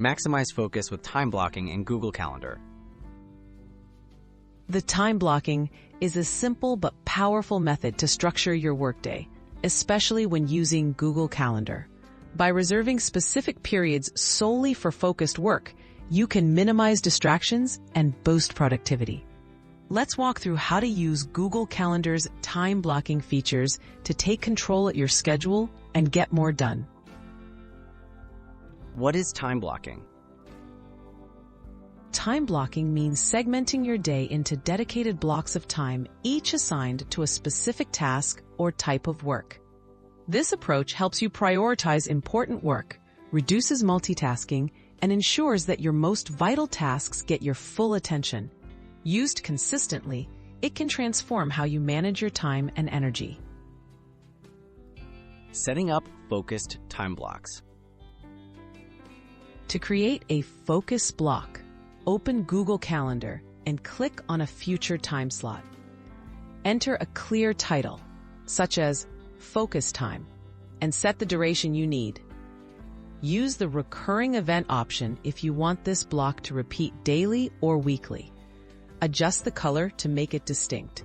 Maximize focus with time blocking in Google Calendar. The time blocking is a simple but powerful method to structure your workday, especially when using Google Calendar. By reserving specific periods solely for focused work, you can minimize distractions and boost productivity. Let's walk through how to use Google Calendar's time blocking features to take control of your schedule and get more done. What is time blocking? Time blocking means segmenting your day into dedicated blocks of time, each assigned to a specific task or type of work. This approach helps you prioritize important work, reduces multitasking, and ensures that your most vital tasks get your full attention. Used consistently, it can transform how you manage your time and energy. Setting up focused time blocks. To create a focus block, open Google Calendar and click on a future time slot. Enter a clear title, such as Focus Time, and set the duration you need. Use the recurring event option if you want this block to repeat daily or weekly. Adjust the color to make it distinct,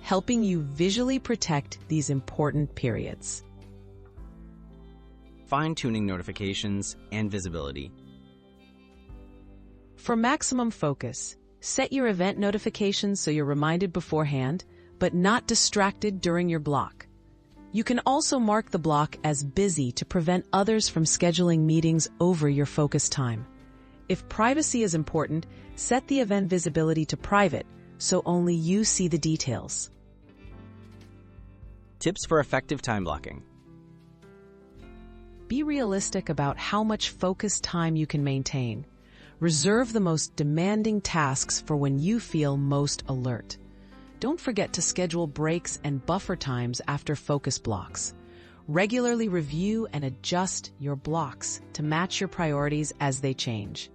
helping you visually protect these important periods. Fine-tuning notifications and visibility. For maximum focus, set your event notifications so you're reminded beforehand, but not distracted during your block. You can also mark the block as busy to prevent others from scheduling meetings over your focus time. If privacy is important, set the event visibility to private so only you see the details. Tips for effective time blocking. Be realistic about how much focused time you can maintain. Reserve the most demanding tasks for when you feel most alert. Don't forget to schedule breaks and buffer times after focus blocks. Regularly review and adjust your blocks to match your priorities as they change.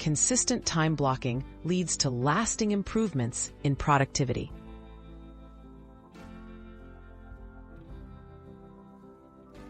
Consistent time blocking leads to lasting improvements in productivity.